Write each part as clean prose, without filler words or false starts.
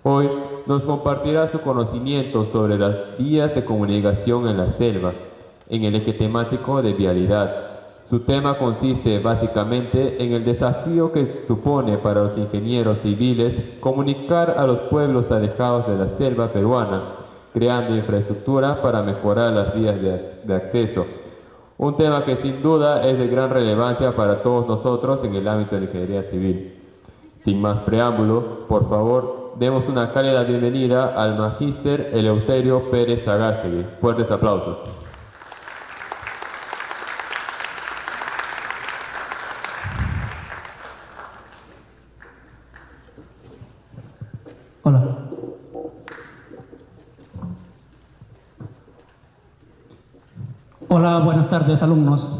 Hoy nos compartirá su conocimiento sobre las vías de comunicación en la selva, en el eje temático de vialidad. Su tema consiste básicamente en el desafío que supone para los ingenieros civiles comunicar a los pueblos alejados de la selva peruana, creando infraestructura para mejorar las vías de acceso. Un tema que sin duda es de gran relevancia para todos nosotros en el ámbito de la ingeniería civil. Sin más preámbulo, por favor, demos una cálida bienvenida al Magíster Eleuterio Pérez Sagástegui. Fuertes aplausos. Hola. Hola, buenas tardes, alumnos.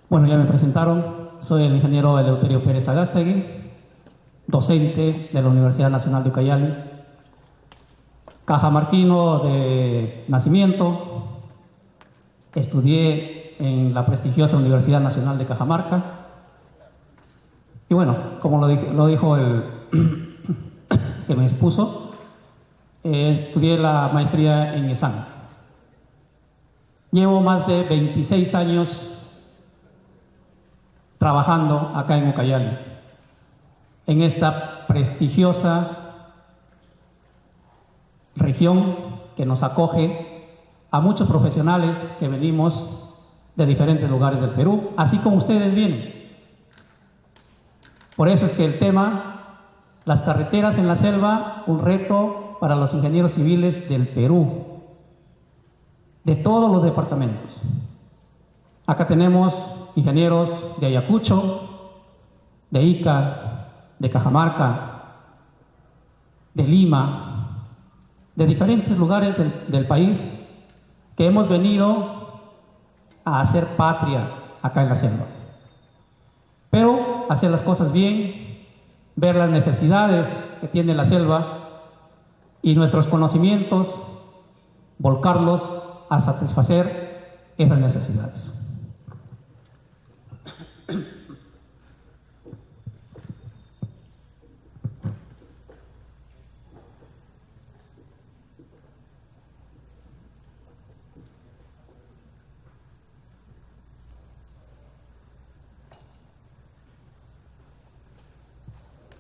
Bueno, ya me presentaron. Soy el ingeniero Eleuterio Pérez Sagástegui, docente de la Universidad Nacional de Ucayali, cajamarquino de nacimiento. Estudié en la prestigiosa Universidad Nacional de Cajamarca. Y bueno, como lo dijo el que me expuso, estudié la maestría en ESAN. Llevo más de 26 años trabajando acá en Ucayali, en esta prestigiosa región que nos acoge a muchos profesionales que venimos de diferentes lugares del Perú, así como ustedes vienen. Por eso es que el tema, las carreteras en la selva, un reto para los ingenieros civiles del Perú, de todos los departamentos. Acá tenemos ingenieros de Ayacucho, de Ica, de Cajamarca, de Lima, de diferentes lugares del país que hemos venido a hacer patria acá en la selva. Pero hacer las cosas bien, ver las necesidades que tiene la selva y nuestros conocimientos, volcarlos a satisfacer esas necesidades.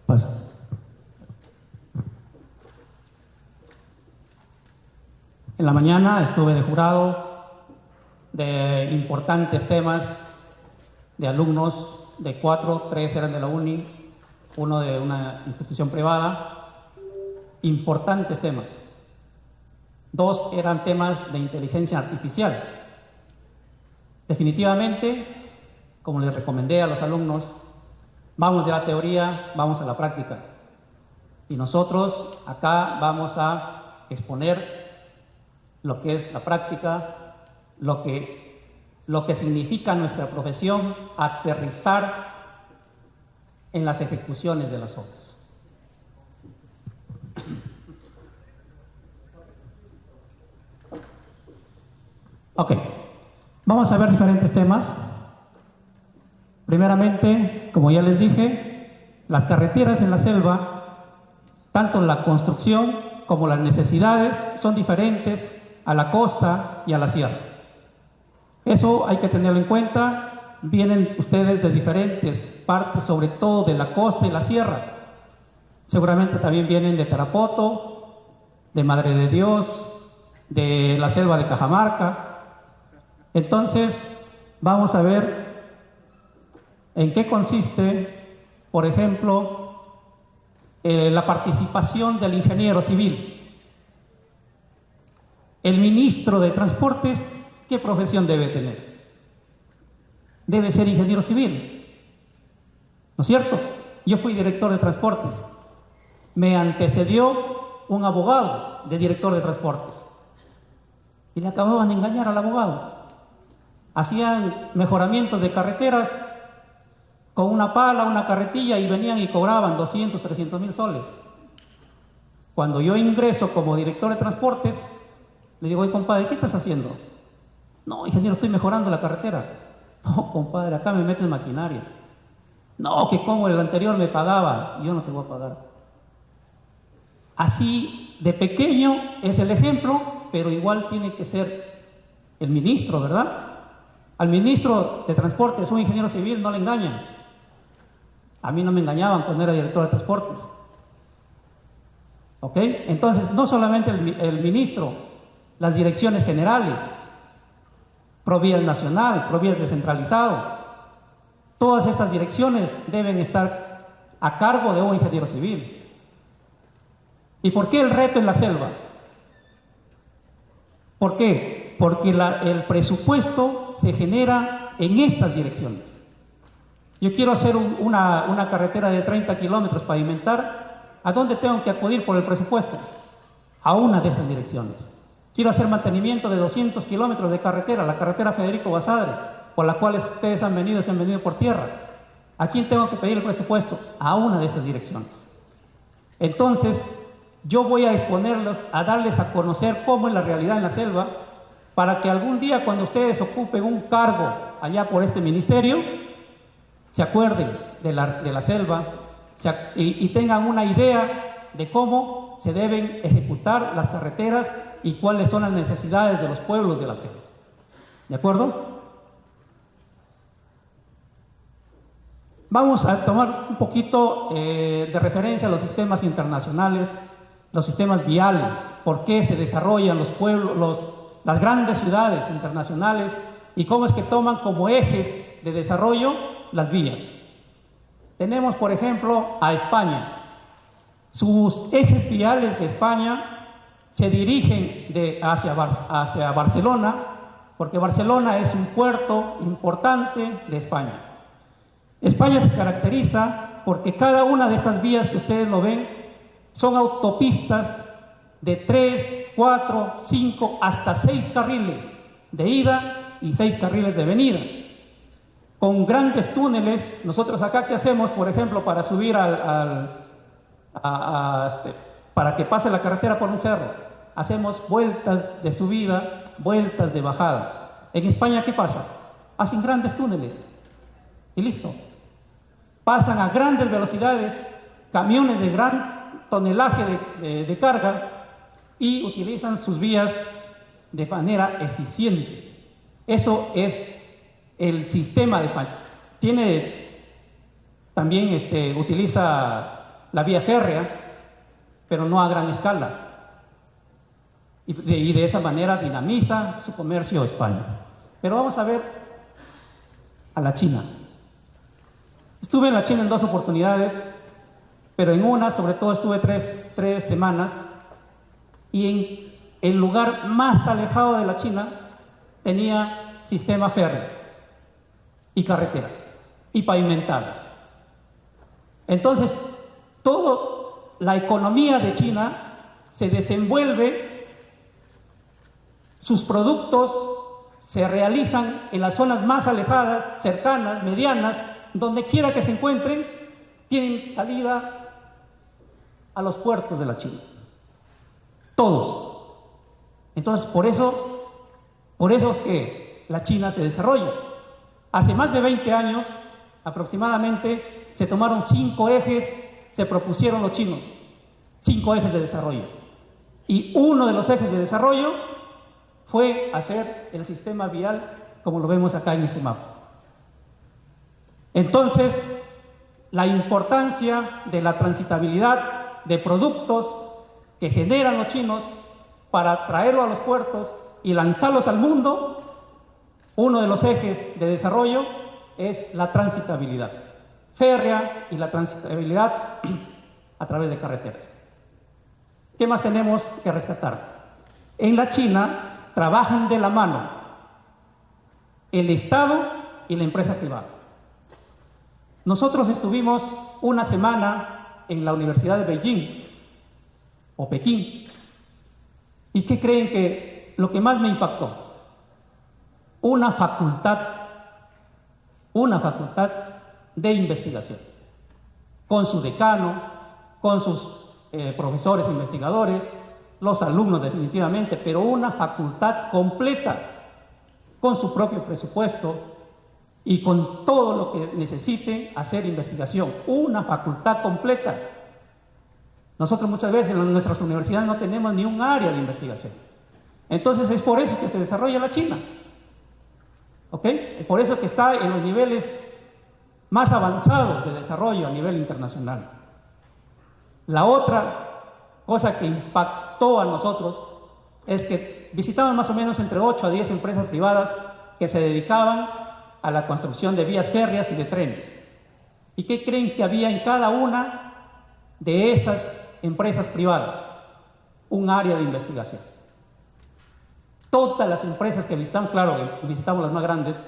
Pasa. En la mañana estuve de jurado de importantes temas de alumnos de 4, 3 eran de la UNI, uno de una institución privada. Importantes temas. 2 eran temas de inteligencia artificial. Definitivamente, como les recomendé a los alumnos, vamos de la teoría, vamos a la práctica. Y nosotros acá vamos a exponer lo que es la práctica, lo que significa nuestra profesión, aterrizar en las ejecuciones de las obras. Ok, vamos a ver diferentes temas. Primeramente, como ya les dije, las carreteras en la selva, tanto la construcción como las necesidades son diferentes a la costa y a la sierra. Eso hay que tenerlo en cuenta. Vienen ustedes de diferentes partes, sobre todo de la costa y la sierra. Seguramente también vienen de Tarapoto, de Madre de Dios, de la selva de Cajamarca. Entonces, vamos a ver en qué consiste, por ejemplo, la participación del ingeniero civil. El ministro de Transportes, ¿qué profesión debe tener? Debe ser ingeniero civil, ¿no es cierto? Yo fui director de transportes. Me antecedió un abogado de director de transportes. Y le acababan de engañar al abogado. Hacían mejoramientos de carreteras con una pala, una carretilla, y venían y cobraban 200, 300 mil soles. Cuando yo ingreso como director de transportes, le digo: oye, compadre, ¿qué estás haciendo? No, ingeniero, estoy mejorando la carretera. No, compadre, acá me meten maquinaria. No, que como el anterior me pagaba, yo no te voy a pagar. Así de pequeño es el ejemplo, pero igual tiene que ser el ministro, ¿verdad? Al ministro de Transportes, un ingeniero civil, no le engañan. A mí no me engañaban cuando era director de Transportes. ¿Ok? Entonces, no solamente el ministro, las direcciones generales, Provías Nacional, Provías Descentralizado, todas estas direcciones deben estar a cargo de un ingeniero civil. ¿Y por qué el reto en la selva? ¿Por qué? Porque el presupuesto se genera en estas direcciones. Yo quiero hacer una carretera de 30 kilómetros pavimentar. ¿A dónde tengo que acudir por el presupuesto? A una de estas direcciones. Quiero hacer mantenimiento de 200 kilómetros de carretera, la carretera Federico Basadre, por la cual ustedes han venido, se han venido por tierra. ¿A quién tengo que pedir el presupuesto? A una de estas direcciones. Entonces, yo voy a exponerlos, a darles a conocer cómo es la realidad en la selva, para que algún día cuando ustedes ocupen un cargo allá por este ministerio, se acuerden de la selva y tengan una idea de cómo se deben ejecutar las carreteras y cuáles son las necesidades de los pueblos de la selva. ¿De acuerdo? Vamos a tomar un poquito de referencia a los sistemas internacionales, los sistemas viales, por qué se desarrollan los pueblos, las grandes ciudades internacionales y cómo es que toman como ejes de desarrollo las vías. Tenemos, por ejemplo, a España. Sus ejes viales de España se dirigen hacia Barcelona, porque Barcelona es un puerto importante de España. España se caracteriza porque cada una de estas vías que ustedes lo ven son autopistas de 3, 4, 5, hasta 6 carriles de ida y 6 carriles de venida. Con grandes túneles. Nosotros acá, ¿qué hacemos, por ejemplo, para subir para que pase la carretera por un cerro? Hacemos vueltas de subida, vueltas de bajada. En España, ¿qué pasa? Hacen grandes túneles y listo. Pasan a grandes velocidades, camiones de gran tonelaje de carga, y utilizan sus vías de manera eficiente. Eso es el sistema de España. También utiliza la vía férrea, pero no a gran escala. Y de esa manera dinamiza su comercio España. Pero vamos a ver a la China. Estuve en la China en 2 oportunidades, pero en una, sobre todo, estuve 3 semanas, y en el lugar más alejado de la China tenía sistema férreo y carreteras y pavimentadas. Entonces, toda la economía de China se desenvuelve, sus productos se realizan en las zonas más alejadas, cercanas, medianas, donde quiera que se encuentren, tienen salida a los puertos de la China. Todos. Entonces, por eso es que la China se desarrolla. Hace más de 20 años, aproximadamente, se tomaron 5 ejes, se propusieron los chinos, 5 ejes de desarrollo. Y uno de los ejes de desarrollo fue hacer el sistema vial como lo vemos acá en este mapa. Entonces, la importancia de la transitabilidad de productos que generan los chinos para traerlo a los puertos y lanzarlos al mundo, uno de los ejes de desarrollo es la transitabilidad férrea y la transitabilidad a través de carreteras. ¿Qué más tenemos que rescatar? En la China trabajan de la mano el Estado y la empresa privada. Nosotros estuvimos una semana en la Universidad de Beijing o Pekín. ¿Y qué creen que lo que más me impactó? Una facultad de investigación, con su decano, con sus profesores investigadores, los alumnos definitivamente, pero una facultad completa, con su propio presupuesto y con todo lo que necesite hacer investigación, una facultad completa. Nosotros muchas veces en nuestras universidades no tenemos ni un área de investigación. Entonces es por eso que se desarrolla la China. ¿Ok? Por eso que está en los niveles más avanzados de desarrollo a nivel internacional. La otra cosa que impactó a nosotros es que visitamos más o menos entre 8 a 10 empresas privadas que se dedicaban a la construcción de vías férreas y de trenes. ¿Y qué creen que había en cada una de esas empresas privadas? Un área de investigación. Todas las empresas que visitamos, claro, visitamos las más grandes,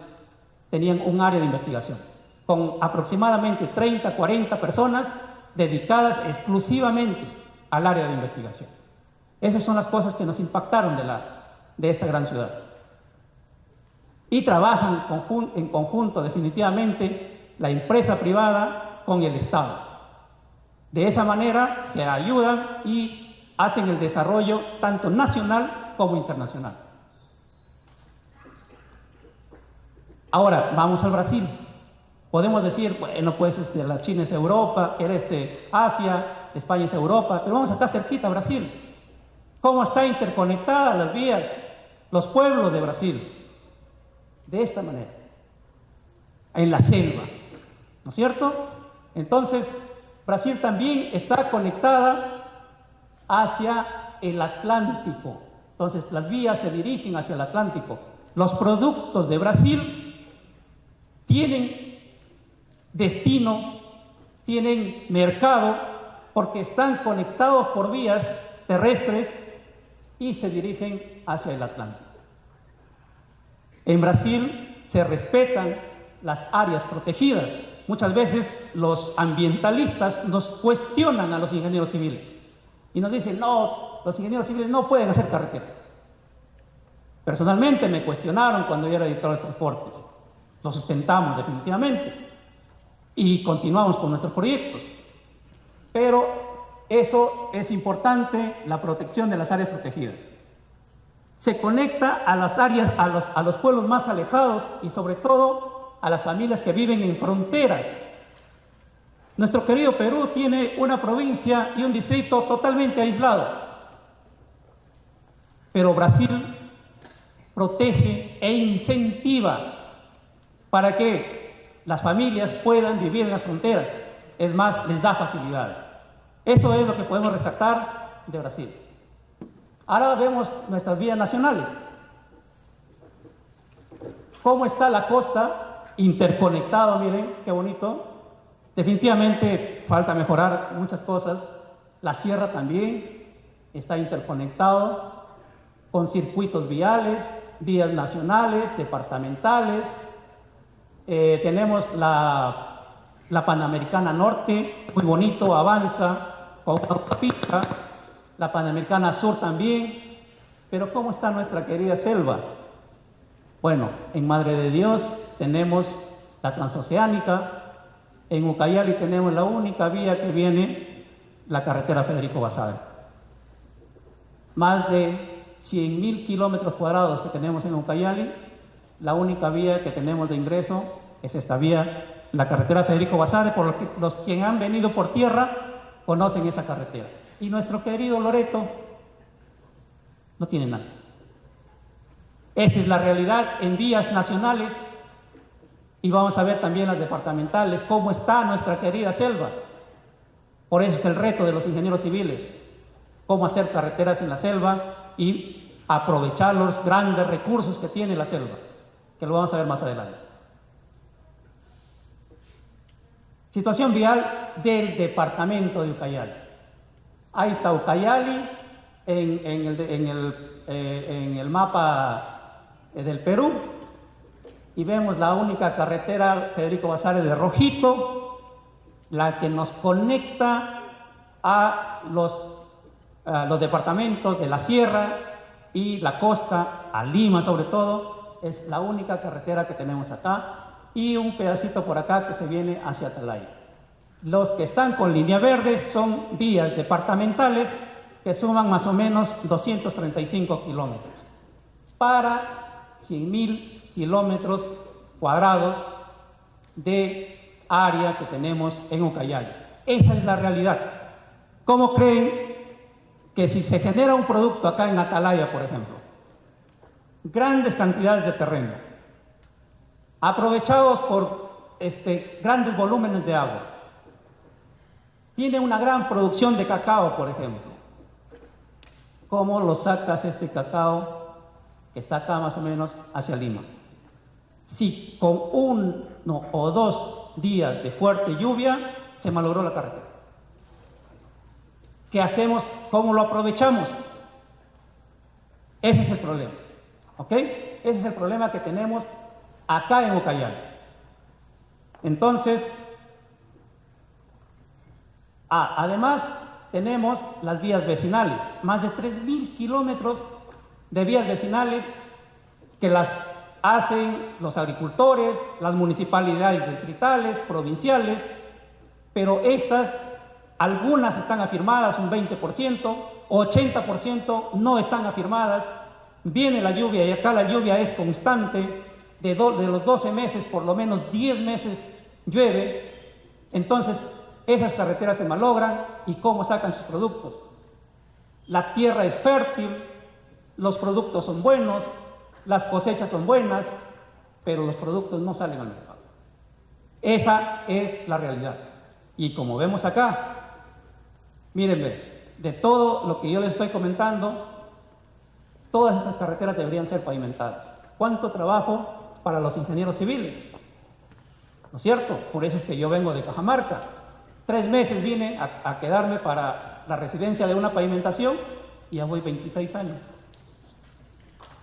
tenían un área de investigación, con aproximadamente 30, 40 personas dedicadas exclusivamente al área de investigación. Esas son las cosas que nos impactaron de esta gran ciudad. Y trabajan en conjunto definitivamente la empresa privada con el Estado. De esa manera se ayudan y hacen el desarrollo tanto nacional como internacional. Ahora, vamos al Brasil. Podemos decir, bueno, pues la China es Europa, era Asia, España es Europa, pero vamos acá cerquita, Brasil. ¿Cómo está interconectada las vías, los pueblos de Brasil? De esta manera, en la selva, ¿no es cierto? Entonces, Brasil también está conectada hacia el Atlántico. Entonces, las vías se dirigen hacia el Atlántico. Los productos de Brasil tienen destino, tienen mercado, porque están conectados por vías terrestres y se dirigen hacia el Atlántico. En Brasil se respetan las áreas protegidas. Muchas veces los ambientalistas nos cuestionan a los ingenieros civiles y nos dicen, no, los ingenieros civiles no pueden hacer carreteras. Personalmente me cuestionaron cuando yo era director de transportes. Lo sustentamos definitivamente y continuamos con nuestros proyectos. Pero eso es importante, la protección de las áreas protegidas. Se conecta a las áreas, a los pueblos más alejados y sobre todo a las familias que viven en fronteras. Nuestro querido Perú tiene una provincia y un distrito totalmente aislado, pero Brasil protege e incentiva para que las familias puedan vivir en las fronteras. Es más, les da facilidades. Eso es lo que podemos rescatar de Brasil. Ahora vemos nuestras vías nacionales. ¿Cómo está la costa? Interconectado, miren, qué bonito. Definitivamente falta mejorar muchas cosas. La sierra también está interconectado con circuitos viales, vías nacionales, departamentales. Tenemos la Panamericana Norte, muy bonito, avanza con una autopista. La Panamericana Sur también. Pero ¿cómo está nuestra querida selva? Bueno, en Madre de Dios tenemos la transoceánica. En Ucayali tenemos la única vía que viene, la carretera Federico Basadre. Más de 100.000 kilómetros cuadrados que tenemos en Ucayali. La única vía que tenemos de ingreso es esta vía, la carretera Federico Basadre. Por lo que los que han venido por tierra conocen esa carretera. Y nuestro querido Loreto no tiene nada. Esa es la realidad en vías nacionales. Y vamos a ver también las departamentales, cómo está nuestra querida selva. Por eso es el reto de los ingenieros civiles, cómo hacer carreteras en la selva y aprovechar los grandes recursos que tiene la selva, que lo vamos a ver más adelante. Situación vial del departamento de Ucayali. Ahí está Ucayali en el mapa del Perú. Y vemos la única carretera Federico Basadre de rojito, la que nos conecta a los departamentos de la sierra y la costa, a Lima sobre todo. Es la única carretera que tenemos acá, y un pedacito por acá que se viene hacia Atalaya. Los que están con línea verde son vías departamentales que suman más o menos 235 kilómetros para 100.000 kilómetros cuadrados de área que tenemos en Ucayali. Esa es la realidad. ¿Cómo creen que si se genera un producto acá en Atalaya, por ejemplo, grandes cantidades de terreno, aprovechados por grandes volúmenes de agua, tiene una gran producción de cacao, por ejemplo, ¿cómo lo sacas este cacao que está acá más o menos hacia Lima? Si con 1 o 2 días de fuerte lluvia se malogró la carretera, ¿qué hacemos? ¿Cómo lo aprovechamos? Ese es el problema, ¿ok? Ese es el problema que tenemos acá en Ucayali. Entonces, además tenemos las vías vecinales, más de 3.000 kilómetros de vías vecinales que las hacen los agricultores, las municipalidades distritales, provinciales, pero estas, algunas están afirmadas un 20%, 80% no están afirmadas. Viene la lluvia y acá la lluvia es constante, de los 12 meses por lo menos 10 meses llueve. Entonces esas carreteras se malogran. ¿Y cómo sacan sus productos? La tierra es fértil, los productos son buenos, las cosechas son buenas, pero los productos no salen al mercado. Esa es la realidad. Y como vemos acá, mírenme, de todo lo que yo les estoy comentando, todas estas carreteras deberían ser pavimentadas. ¿Cuánto trabajo para los ingenieros civiles? ¿No es cierto? Por eso es que yo vengo de Cajamarca. 3 meses vine a quedarme para la residencia de una pavimentación y ya voy 26 años.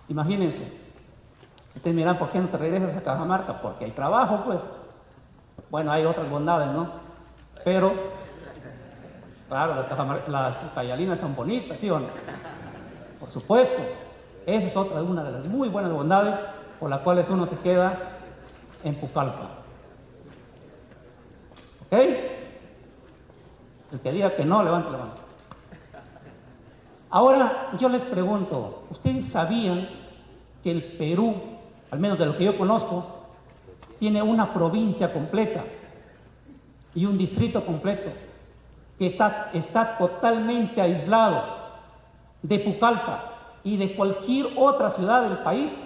Imagínense. Ustedes miran, ¿por qué no te regresas a Cajamarca? Porque hay trabajo, pues. Bueno, hay otras bondades, ¿no? Pero, claro, las ucayalinas son bonitas, ¿sí o no? Por supuesto. Esa es una de las muy buenas bondades por las cuales uno se queda en Pucallpa. ¿Ok? El que diga que no, levante la mano. Ahora yo les pregunto, ¿ustedes sabían que el Perú, al menos de lo que yo conozco, tiene una provincia completa y un distrito completo que está totalmente aislado de Pucallpa y de cualquier otra ciudad del país?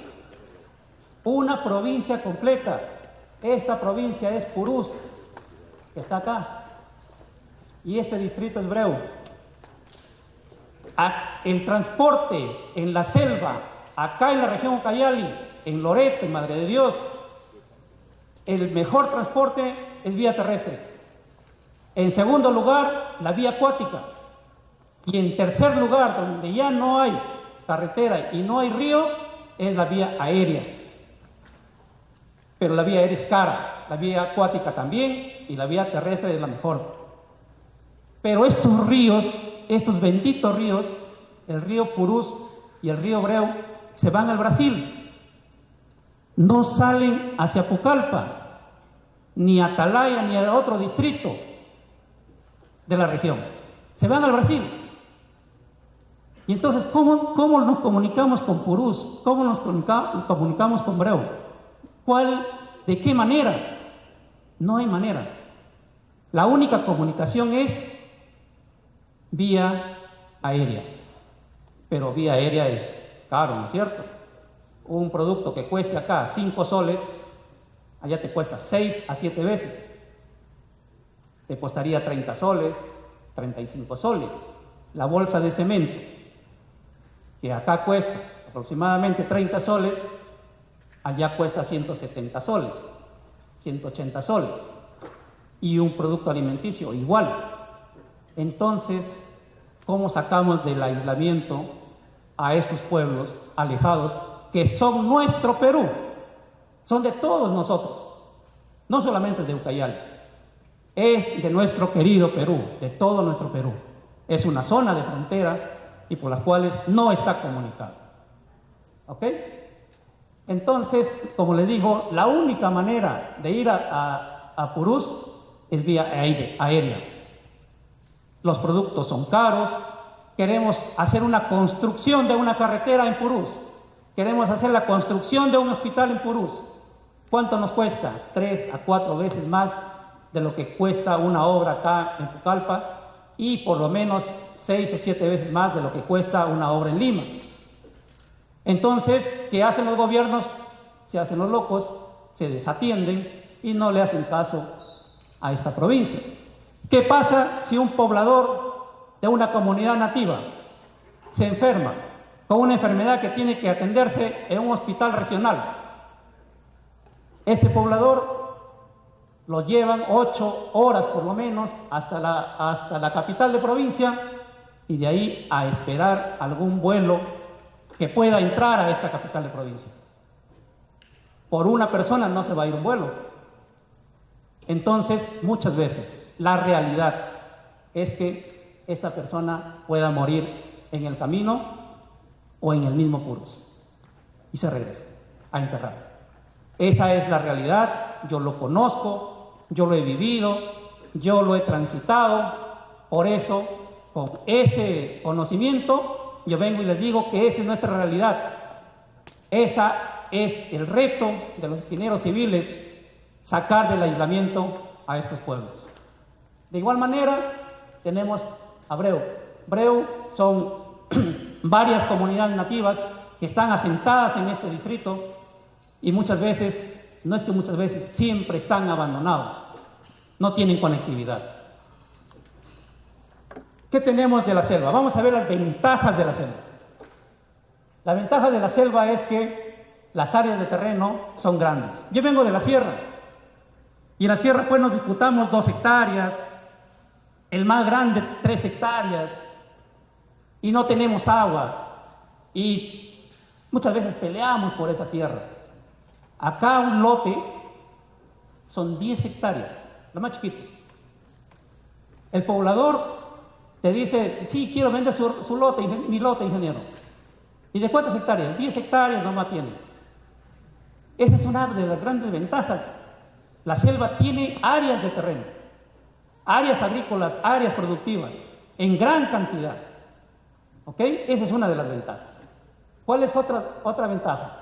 Una provincia completa. Esta provincia es Purús, que está acá, y este distrito es Breu. El transporte en la selva, acá en la región Ucayali, en Loreto, en Madre de Dios, el mejor transporte es vía terrestre. En segundo lugar, la vía acuática. Y en tercer lugar, donde ya no hay carretera y no hay río, es la vía aérea. Pero la vía aérea es cara, la vía acuática también, y la vía terrestre es la mejor. Pero estos ríos, estos benditos ríos, el río Purús y el río Breu, se van al Brasil. No salen hacia Pucallpa, ni a Atalaya, ni a otro distrito de la región. Se van al Brasil. Y entonces, ¿cómo nos comunicamos con Purús? ¿Cómo nos comunicamos con Breu? ¿De qué manera? No hay manera. La única comunicación es vía aérea. Pero vía aérea es caro, ¿no es cierto? Un producto que cueste acá 5 soles, allá te cuesta 6 a 7 veces. Te costaría 30 soles, 35 soles. La bolsa de cemento, que acá cuesta aproximadamente 30 soles, allá cuesta 170 soles, 180 soles. Y un producto alimenticio igual. Entonces, ¿cómo sacamos del aislamiento a estos pueblos alejados que son nuestro Perú? Son de todos nosotros, no solamente de Ucayali. Es de nuestro querido Perú, de todo nuestro Perú. Es una zona de frontera y por las cuales no está comunicado. ¿Ok? Entonces, como les digo, la única manera de ir a Purús es vía aérea. Los productos son caros. Queremos hacer una construcción de una carretera en Purús. Queremos hacer la construcción de un hospital en Purús. ¿Cuánto nos cuesta? 3 a 4 veces más de lo que cuesta una obra acá en Pucallpa y por lo menos 6 o 7 veces más de lo que cuesta una obra en Lima. Entonces, ¿qué hacen los gobiernos? Se hacen los locos, se desatienden y no le hacen caso a esta provincia. ¿Qué pasa si un poblador de una comunidad nativa se enferma con una enfermedad que tiene que atenderse en un hospital regional? Este poblador lo llevan 8 horas por lo menos hasta la capital de provincia y de ahí a esperar algún vuelo que pueda entrar a esta capital de provincia. Por una persona no se va a ir un vuelo. Entonces, muchas veces, la realidad es que esta persona pueda morir en el camino o en el mismo Purus y se regresa a enterrar. Esa es la realidad, yo lo conozco, yo lo he vivido, yo lo he transitado, por eso, con ese conocimiento, yo vengo y les digo que esa es nuestra realidad. Esa es el reto de los ingenieros civiles, sacar del aislamiento a estos pueblos. De igual manera, tenemos a Breu. Breu son varias comunidades nativas que están asentadas en este distrito y muchas veces, no es que muchas veces, siempre están abandonados, no tienen conectividad. ¿Qué tenemos de la selva? Vamos a ver las ventajas de la selva. La ventaja de la selva es que las áreas de terreno son grandes. Yo vengo de la sierra y en la sierra pues nos disputamos 2 hectáreas, el más grande 3 hectáreas y no tenemos agua y muchas veces peleamos por esa tierra. Acá un lote son 10 hectáreas, los más chiquitos. El poblador te dice, sí, quiero vender su lote, mi lote, ingeniero. ¿Y de cuántas hectáreas? 10 hectáreas nomás tiene. Esa es una de las grandes ventajas. La selva tiene áreas de terreno, áreas agrícolas, áreas productivas, en gran cantidad. ¿Ok? Esa es una de las ventajas. ¿Cuál es otra ventaja?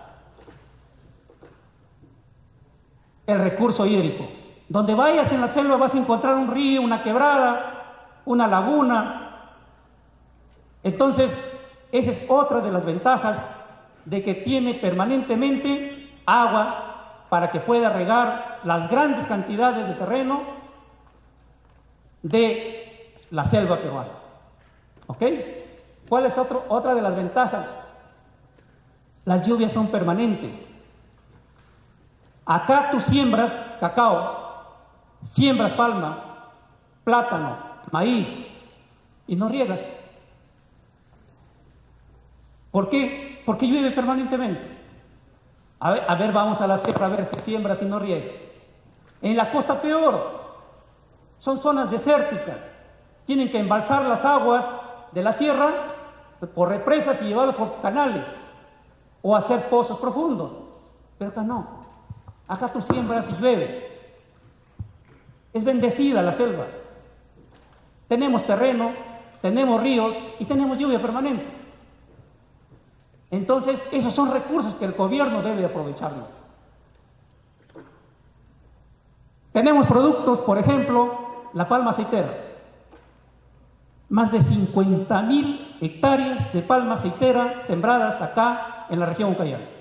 El recurso hídrico. Donde vayas en la selva vas a encontrar un río, una quebrada, una laguna. Entonces, esa es otra de las ventajas de que tiene permanentemente agua para que pueda regar las grandes cantidades de terreno de la selva peruana. ¿Ok? ¿Cuál es otra de las ventajas? Las lluvias son permanentes. Acá tú siembras cacao, siembras palma, plátano, maíz y no riegas. ¿Por qué? Porque llueve permanentemente. A ver, vamos a la sierra a ver si siembras y no riegas. En la costa peor. Son zonas desérticas. Tienen que embalsar las aguas de la sierra por represas y llevarlas por canales o hacer pozos profundos. Pero acá no. Acá tú siembras y llueve. Es bendecida la selva. Tenemos terreno, tenemos ríos y tenemos lluvia permanente. Entonces, esos son recursos que el gobierno debe aprovecharlos. Tenemos productos, por ejemplo, la palma aceitera. Más de 50.000 hectáreas de palma aceitera sembradas acá en la región Ucayali.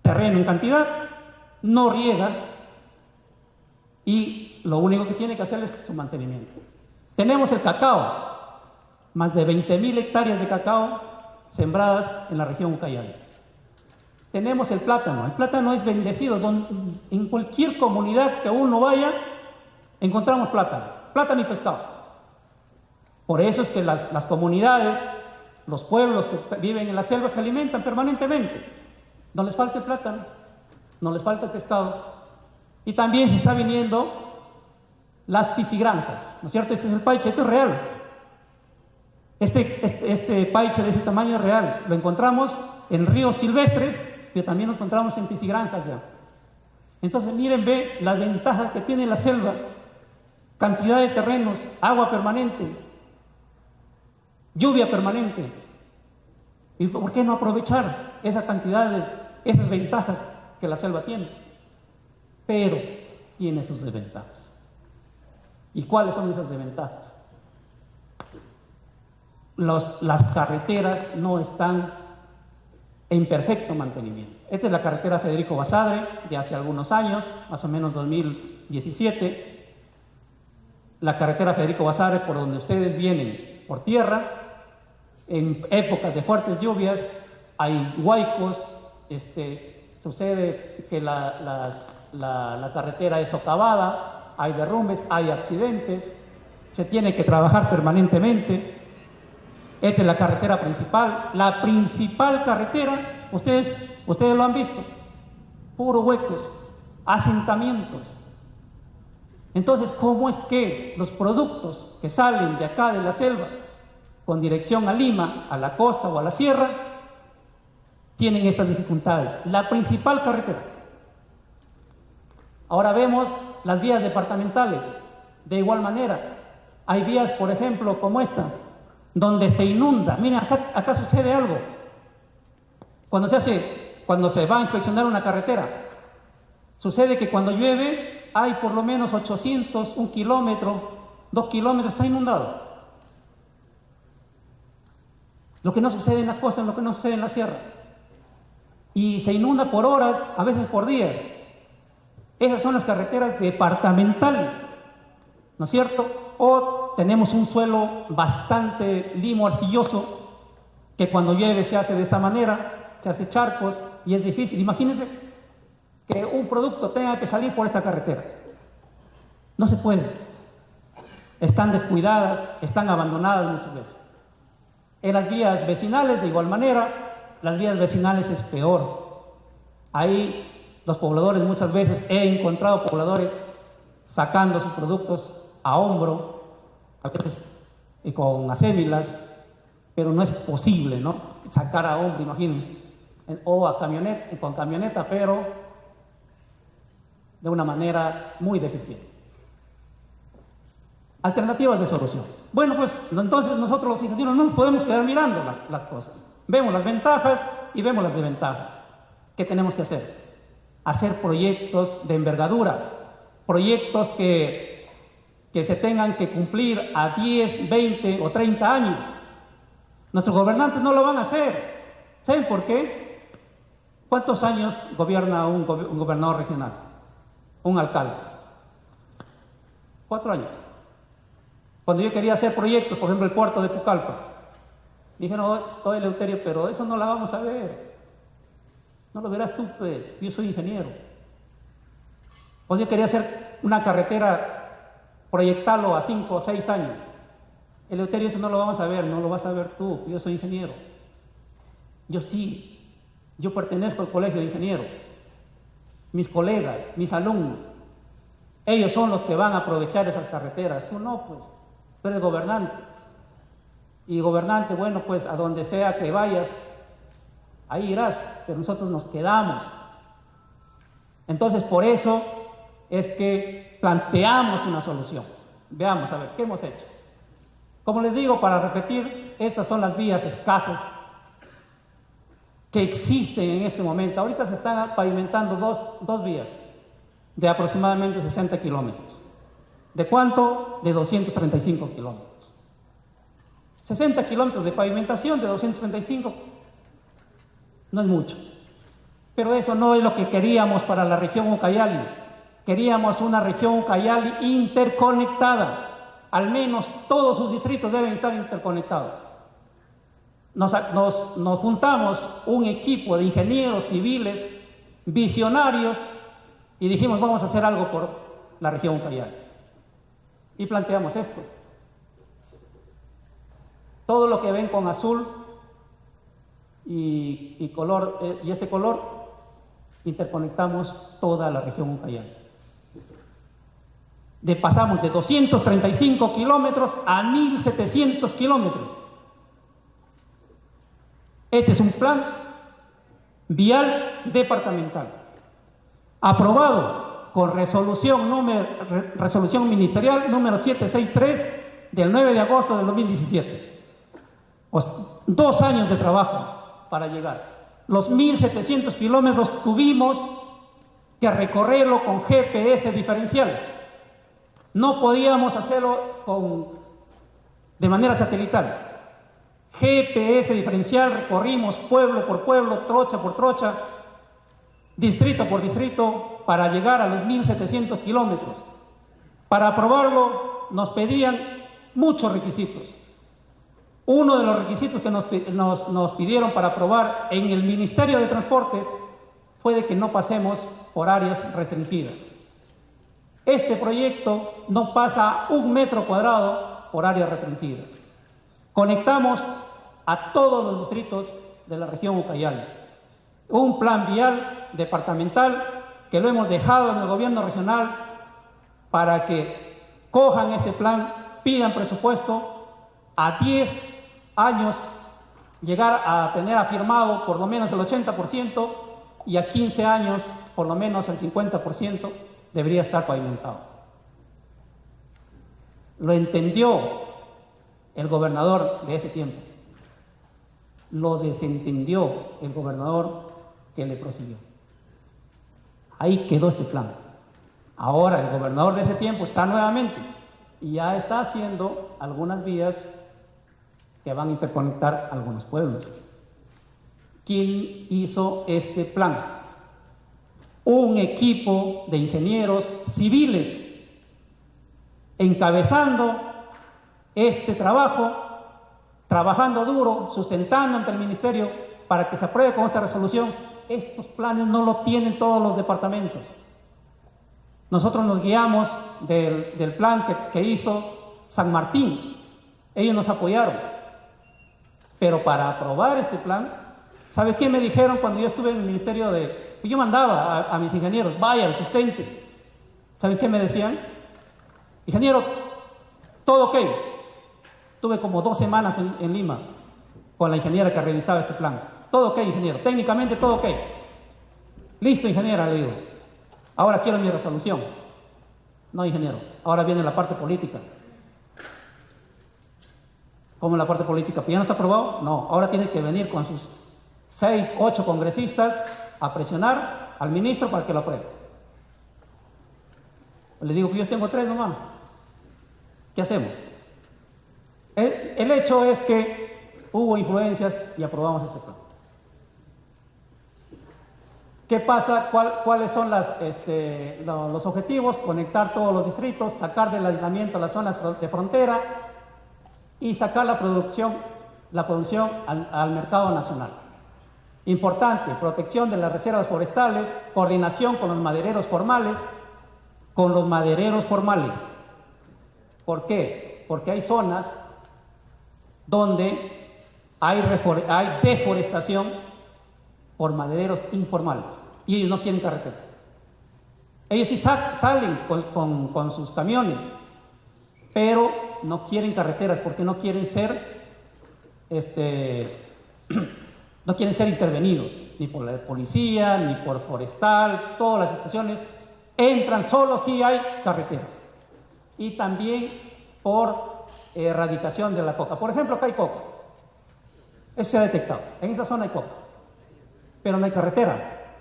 Terreno en cantidad, no riega y lo único que tiene que hacer es su mantenimiento. Tenemos el cacao, más de 20.000 hectáreas de cacao sembradas en la región Ucayali. Tenemos el plátano es bendecido, en cualquier comunidad que uno vaya encontramos plátano y pescado. Por eso es que las comunidades, los pueblos que viven en la selva se alimentan permanentemente. No les falta el plátano, no les falta el pescado. Y también se está viniendo las piscigranjas, ¿no es cierto? Este es el paiche, esto es real. Este paiche de ese tamaño es real. Lo encontramos en ríos silvestres, pero también lo encontramos en piscigranjas ya. Entonces miren, ve la ventaja que tiene la selva. Cantidad de terrenos, agua permanente, lluvia permanente. ¿Y por qué no aprovechar esa cantidad esas ventajas que la selva tiene? Pero tiene sus desventajas. ¿Y cuáles son esas desventajas? Las carreteras no están en perfecto mantenimiento. Esta es la carretera Federico Basadre de hace algunos años, más o menos 2017. La carretera Federico Basadre, por donde ustedes vienen por tierra, en épocas de fuertes lluvias hay huaicos, sucede que la carretera es socavada, hay derrumbes, hay accidentes, se tiene que trabajar permanentemente. Esta es la carretera principal, la principal carretera, ustedes lo han visto, puros huecos, asentamientos. Entonces, ¿cómo es que los productos que salen de acá de la selva con dirección a Lima, a la costa o a la sierra, tienen estas dificultades? La principal carretera. Ahora vemos las vías departamentales. De igual manera, hay vías, por ejemplo, como esta, donde se inunda. Miren, acá sucede algo. Cuando se va a inspeccionar una carretera, sucede que cuando llueve hay por lo menos 800, 1 kilómetro, 2 kilómetros, está inundado. Lo que no sucede en la costa, lo que no sucede en la sierra. Y se inunda por horas, a veces por días. Esas son las carreteras departamentales, ¿no es cierto? O tenemos un suelo bastante limo, arcilloso, que cuando llueve se hace de esta manera, se hace charcos y es difícil. Imagínense que un producto tenga que salir por esta carretera. No se puede. Están descuidadas, están abandonadas muchas veces. En las vías vecinales, de igual manera, las vías vecinales es peor. Ahí los pobladores, muchas veces he encontrado pobladores sacando sus productos a hombro, a veces con acémilas, pero no es posible, ¿no? Sacar a hombro, imagínense, o a camioneta, con camioneta, pero de una manera muy deficiente. Alternativas de solución. Bueno, pues entonces nosotros los ingenieros no nos podemos quedar mirando las cosas. Vemos las ventajas y vemos las desventajas. ¿Qué tenemos que hacer? Hacer proyectos de envergadura, proyectos que se tengan que cumplir a 10, 20 o 30 años. Nuestros gobernantes no lo van a hacer. ¿Saben por qué? ¿Cuántos años gobierna un gobernador regional? Un alcalde. 4 años. Cuando yo quería hacer proyectos, por ejemplo el puerto de Pucallpa, dijeron, oye Eleuterio, pero eso no la vamos a ver. No lo verás tú, pues, yo soy ingeniero. Cuando yo quería hacer una carretera, proyectarlo a 5 o 6 años, Eleuterio, eso no lo vamos a ver, no lo vas a ver tú, yo soy ingeniero. Yo sí, yo pertenezco al colegio de ingenieros. Mis colegas, mis alumnos, ellos son los que van a aprovechar esas carreteras. Tú no, pues, tú eres gobernante. Y gobernante, bueno, pues a donde sea que vayas, ahí irás, pero nosotros nos quedamos. Entonces, por eso es que planteamos una solución. Veamos, a ver, ¿qué hemos hecho? Como les digo, para repetir, estas son las vías escasas que existen en este momento. Ahorita se están pavimentando dos vías de aproximadamente 60 kilómetros. ¿De cuánto? De 235 kilómetros. 60 kilómetros de pavimentación de 235 no es mucho. Pero eso no es lo que queríamos para la región Ucayali. Queríamos una región Ucayali interconectada. Al menos todos sus distritos deben estar interconectados. Nos juntamos un equipo de ingenieros civiles, visionarios, y dijimos, vamos a hacer algo por la región Ucayali. Y planteamos esto. Todo lo que ven con azul y color, y este color, interconectamos toda la región Ucayali. Pasamos de 235 kilómetros a 1.700 kilómetros. Este es un plan vial departamental, aprobado con resolución ministerial número 763 del 9 de agosto del 2017. 2 años de trabajo para llegar. Los 1.700 kilómetros tuvimos que recorrerlo con GPS diferencial. No podíamos hacerlo de manera satelital. GPS diferencial, recorrimos pueblo por pueblo, trocha por trocha, distrito por distrito, para llegar a los 1.700 kilómetros. Para aprobarlo nos pedían muchos requisitos. Uno de los requisitos que nos pidieron para aprobar en el Ministerio de Transportes fue de que no pasemos por áreas restringidas. Este proyecto no pasa 1 metro cuadrado por áreas restringidas. Conectamos a todos los distritos de la región Ucayali. Un plan vial departamental que lo hemos dejado en el gobierno regional para que cojan este plan, pidan presupuesto, a 10 años llegar a tener afirmado por lo menos el 80% y a 15 años por lo menos el 50% debería estar pavimentado. Lo entendió el gobernador de ese tiempo. Lo desentendió el gobernador que le prosiguió. Ahí quedó este plan. Ahora el gobernador de ese tiempo está nuevamente y ya está haciendo algunas vías que van a interconectar algunos pueblos. ¿Quién hizo este plan? Un equipo de ingenieros civiles encabezando este trabajo, trabajando duro, sustentando ante el ministerio para que se apruebe con esta resolución. Estos planes no lo tienen todos los departamentos. Nosotros nos guiamos del plan que hizo San Martín. Ellos nos apoyaron. Pero para aprobar este plan, ¿sabe qué me dijeron cuando yo estuve en el ministerio yo mandaba a mis ingenieros, vaya, sustente. ¿Saben qué me decían? Ingeniero, todo ok. Tuve como 2 semanas en Lima con la ingeniera que revisaba este plan. Todo ok, ingeniero, técnicamente todo ok. Listo, ingeniera, le digo. Ahora quiero mi resolución. No, ingeniero, ahora viene la parte política. ¿Cómo la parte política? ¿Pues ya no está aprobado? No, ahora tiene que venir con sus 6, 8 congresistas a presionar al ministro para que lo apruebe. Le digo que yo tengo 3 nomás. ¿Qué hacemos? El hecho es que hubo influencias y aprobamos este plan. ¿Qué pasa? ¿Cuáles son los objetivos? Conectar todos los distritos, sacar del aislamiento las zonas de frontera y sacar la producción al mercado nacional. Importante, protección de las reservas forestales, coordinación con los madereros formales. ¿Por qué? Porque hay zonas donde hay deforestación por madereros informales y ellos no quieren carreteras. Ellos sí salen con sus camiones, pero no quieren carreteras porque no quieren ser no quieren ser intervenidos ni por la policía ni por forestal. Todas las instituciones entran solo si hay carretera. Y también por erradicación de la coca. Por ejemplo, acá hay coca. Eso se ha detectado. En esa zona hay coca, pero no hay carretera.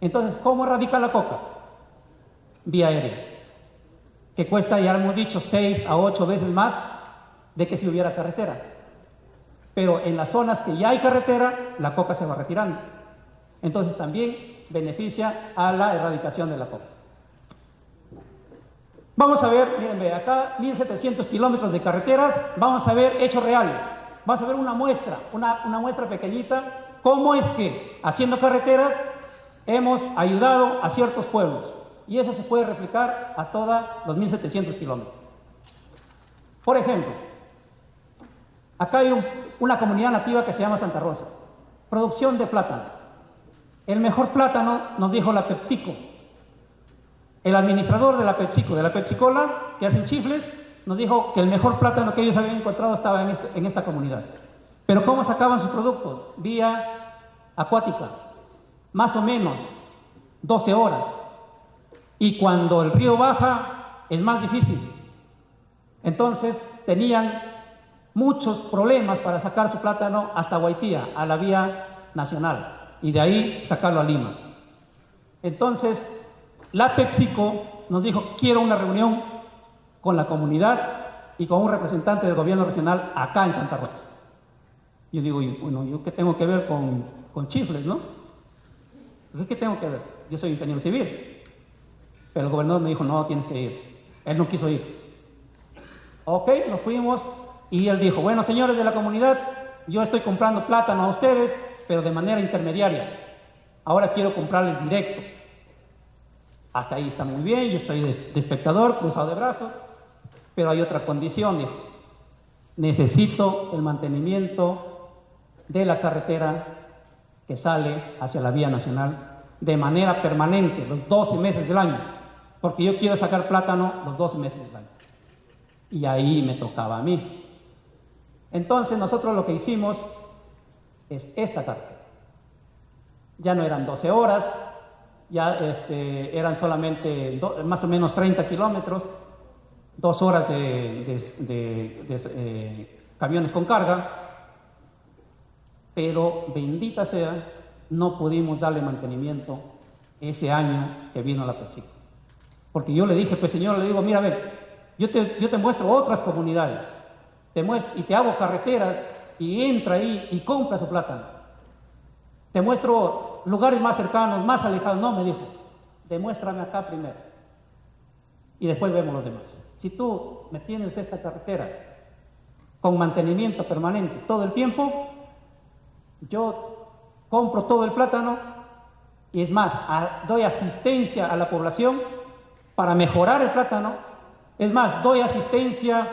Entonces, ¿cómo erradicar la coca? Vía aérea, que cuesta, ya hemos dicho, 6 a 8 veces más de que si hubiera carretera. Pero en las zonas que ya hay carretera, la coca se va retirando. Entonces también beneficia a la erradicación de la coca. Vamos a ver, miren, ve, acá 1.700 kilómetros de carreteras. Vamos a ver hechos reales. Vamos a ver una muestra pequeñita. ¿Cómo es que haciendo carreteras hemos ayudado a ciertos pueblos? Y eso se puede replicar a todos los 1.700 kilómetros. Por ejemplo, acá hay una comunidad nativa que se llama Santa Rosa. Producción de plátano. El mejor plátano, nos dijo la PepsiCo. El administrador de la PepsiCo, de la Pepsi-Cola, que hacen chifles, nos dijo que el mejor plátano que ellos habían encontrado estaba en esta comunidad. Pero ¿cómo sacaban sus productos? Vía acuática. Más o menos 12 horas. Y cuando el río baja, es más difícil. Entonces, tenían muchos problemas para sacar su plátano hasta Guaitía, a la vía nacional, y de ahí sacarlo a Lima. Entonces, la PepsiCo nos dijo, quiero una reunión con la comunidad y con un representante del gobierno regional acá en Santa Rosa. Yo digo, bueno, ¿yo qué tengo que ver con chifles, no? ¿Qué tengo que ver? Yo soy ingeniero civil. Pero el gobernador me dijo, no, tienes que ir. Él no quiso ir. Ok, nos fuimos y él dijo, bueno, señores de la comunidad, yo estoy comprando plátano a ustedes, pero de manera intermediaria. Ahora quiero comprarles directo. Hasta ahí está muy bien, yo estoy de espectador, cruzado de brazos, pero hay otra condición, dijo. Necesito el mantenimiento de la carretera que sale hacia la vía nacional de manera permanente, los 12 meses del año, porque yo quiero sacar plátano los 12 meses del año. Y ahí me tocaba a mí. Entonces nosotros lo que hicimos es esta carretera. Ya no eran 12 horas, ya eran solamente más o menos 30 kilómetros, 2 horas de camiones con carga, pero bendita sea, no pudimos darle mantenimiento ese año que vino la PepsiCo. Porque yo le dije, pues señor, le digo, mira, a ver, yo te muestro otras comunidades, y te hago carreteras y entra ahí y compra su plátano. Te muestro lugares más cercanos, más alejados. No, me dijo, demuéstrame acá primero y después vemos los demás. Si tú me tienes esta carretera con mantenimiento permanente todo el tiempo, yo compro todo el plátano y es más, doy asistencia a la población para mejorar el plátano. Es más, doy asistencia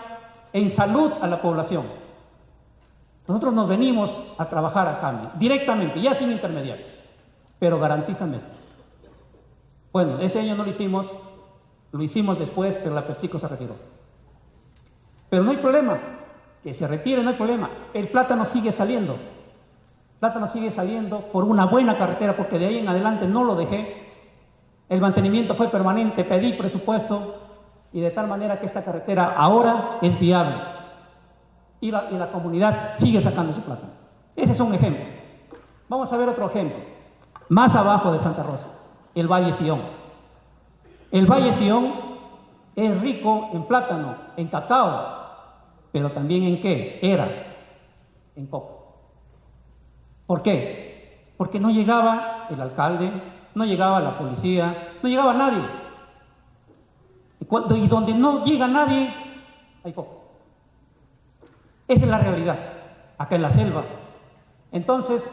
en salud a la población. Nosotros nos venimos a trabajar a cambio, directamente, ya sin intermediarios, pero garantízame esto. Bueno, ese año no lo hicimos después, pero la PepsiCo se retiró. Pero no hay problema, que se retire, no hay problema. El plátano sigue saliendo. El plátano sigue saliendo por una buena carretera, porque de ahí en adelante no lo dejé. El mantenimiento fue permanente, pedí presupuesto, y de tal manera que esta carretera ahora es viable. Y la comunidad sigue sacando su plátano. Ese es un ejemplo. Vamos a ver otro ejemplo. Más abajo de Santa Rosa, el Valle Sion. El Valle Sion es rico en plátano, en cacao, pero también ¿en qué? En coco. ¿Por qué? Porque no llegaba el alcalde, no llegaba la policía, no llegaba nadie. Y donde no llega nadie, hay coco. Esa es la realidad, acá en la selva. Entonces,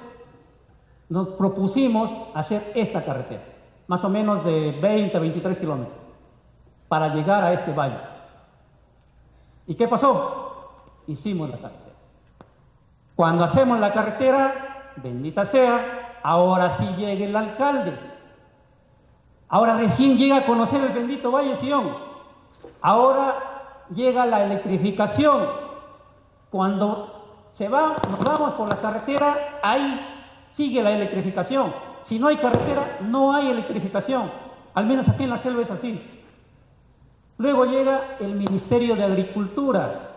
nos propusimos hacer esta carretera, más o menos de 20 a 23 kilómetros, para llegar a este valle. ¿Y qué pasó? Hicimos la carretera. Cuando hacemos la carretera, bendita sea, ahora sí llega el alcalde. Ahora recién llega a conocer el bendito Valle Sion. Ahora llega la electrificación. Cuando nos vamos por la carretera, ahí sigue la electrificación. Si no hay carretera, no hay electrificación. Al menos aquí en la selva es así. Luego llega el Ministerio de Agricultura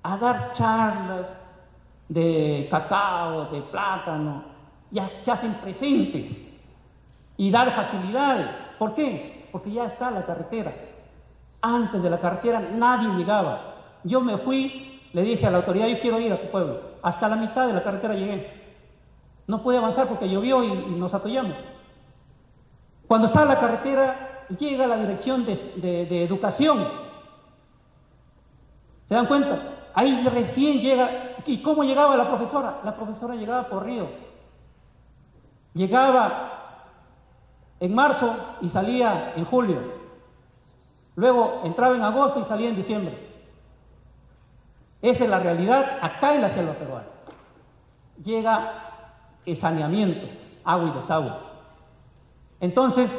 a dar charlas de cacao, de plátano, ya se hacen presentes y dar facilidades. ¿Por qué? Porque ya está la carretera. Antes de la carretera nadie llegaba. Yo me fui. Le dije a la autoridad, yo quiero ir a tu pueblo. Hasta la mitad de la carretera llegué. No pude avanzar porque llovió y nos atollamos. Cuando está la carretera, llega la dirección de educación. ¿Se dan cuenta? Ahí recién llega. ¿Y cómo llegaba la profesora? La profesora llegaba por río. Llegaba en marzo y salía en julio. Luego entraba en agosto y salía en diciembre. Esa es la realidad acá en la selva peruana. Llega el saneamiento, agua y desagüe. Entonces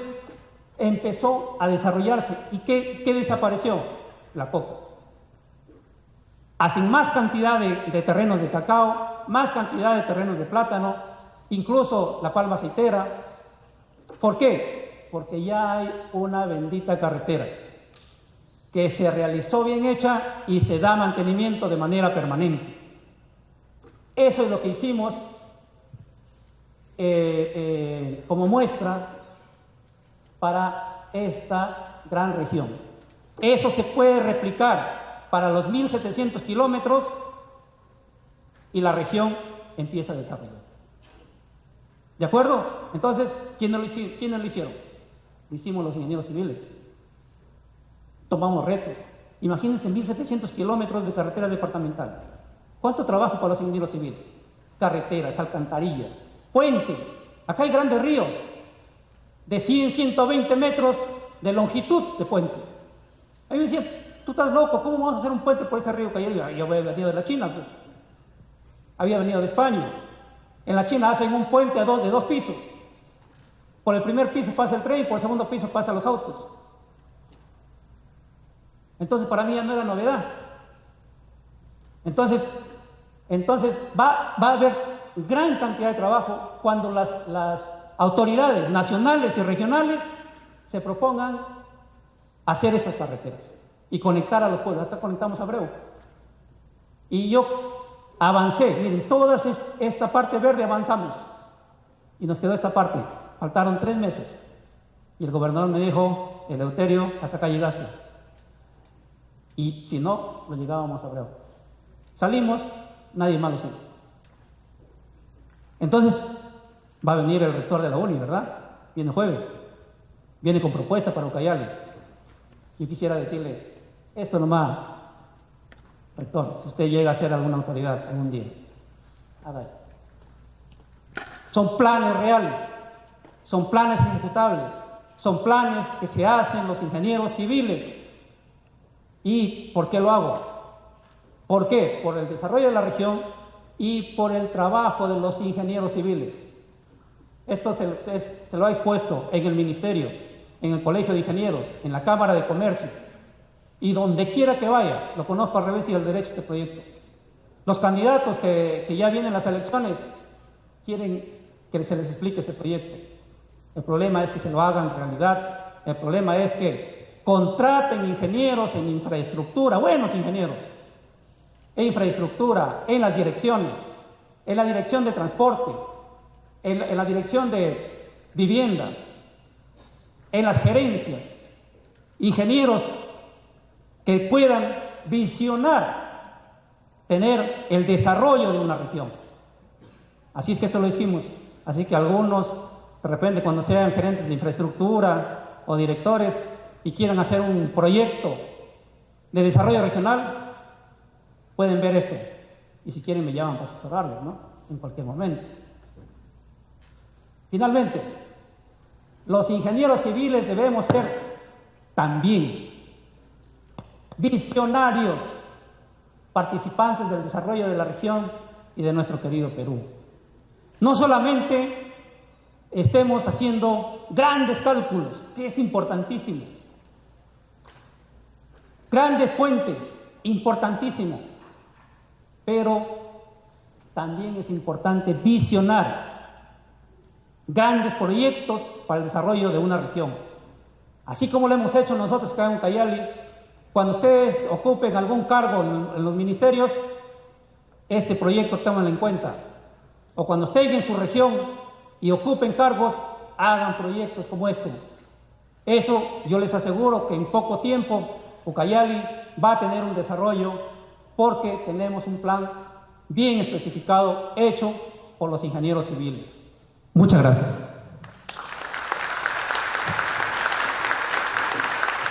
empezó a desarrollarse. ¿Y qué desapareció? La coco. Hacen más cantidad de terrenos de cacao, más cantidad de terrenos de plátano, incluso la palma aceitera. ¿Por qué? Porque ya hay una bendita carretera que se realizó bien hecha y se da mantenimiento de manera permanente. Eso es lo que hicimos como muestra para esta gran región. Eso se puede replicar para los 1.700 kilómetros y la región empieza a desarrollar. ¿De acuerdo? Entonces, ¿quiénes lo hicieron? Lo hicimos los ingenieros civiles. Tomamos retos. Imagínense 1.700 kilómetros de carreteras departamentales. ¿Cuánto trabajo para los ingenieros civiles? Carreteras, alcantarillas, puentes. Acá hay grandes ríos de 100, 120 metros de longitud de puentes. Ahí me decían, tú estás loco, ¿cómo vamos a hacer un puente por ese río que ayer yo había venido de la China? Pues había venido de España. En la China hacen un puente de 2 pisos. Por el primer piso pasa el tren y por el segundo piso pasan los autos. Entonces para mí ya no era novedad. Entonces va a haber gran cantidad de trabajo cuando las autoridades nacionales y regionales se propongan hacer estas carreteras y conectar a los pueblos. Acá conectamos a Abreu. Y yo avancé, miren, toda esta parte verde avanzamos y nos quedó esta parte. Faltaron 3 meses y el gobernador me dijo, Eleuterio, hasta acá llegaste. Y si no, lo llegábamos a Abreu. Salimos, nadie más lo sigue. Entonces, va a venir el rector de la UNI, ¿verdad? Viene jueves. Viene con propuesta para Ucayali. Yo quisiera decirle, esto nomás, rector, si usted llega a ser alguna autoridad algún día, haga esto. Son planes reales, son planes ejecutables, son planes que se hacen los ingenieros civiles. ¿Y por qué lo hago? ¿Por qué? Por el desarrollo de la región y por el trabajo de los ingenieros civiles. Esto se lo ha expuesto en el ministerio, en el Colegio de Ingenieros, en la Cámara de Comercio, y donde quiera que vaya, lo conozco al revés y al derecho este proyecto. Los candidatos que ya vienen las elecciones quieren que se les explique este proyecto. El problema es que se lo hagan realidad, el problema es que contraten ingenieros en infraestructura, buenos ingenieros, en infraestructura, en las direcciones, en la dirección de transportes, en la dirección de vivienda, en las gerencias, ingenieros que puedan visionar, tener el desarrollo de una región. Así es que esto lo hicimos. Así que algunos, de repente, cuando sean gerentes de infraestructura o directores y quieran hacer un proyecto de desarrollo regional, pueden ver esto. Y si quieren me llaman para asesorarlos, ¿no? En cualquier momento. Finalmente, los ingenieros civiles debemos ser también visionarios, participantes del desarrollo de la región y de nuestro querido Perú. No solamente estemos haciendo grandes cálculos, que es importantísimo, grandes puentes, importantísimo, pero también es importante visionar grandes proyectos para el desarrollo de una región. Así como lo hemos hecho nosotros acá en Ucayali, cuando ustedes ocupen algún cargo en los ministerios, este proyecto tómenlo en cuenta. O cuando estén en su región y ocupen cargos, hagan proyectos como este. Eso yo les aseguro que en poco tiempo Ucayali va a tener un desarrollo porque tenemos un plan bien especificado hecho por los ingenieros civiles. Muchas gracias.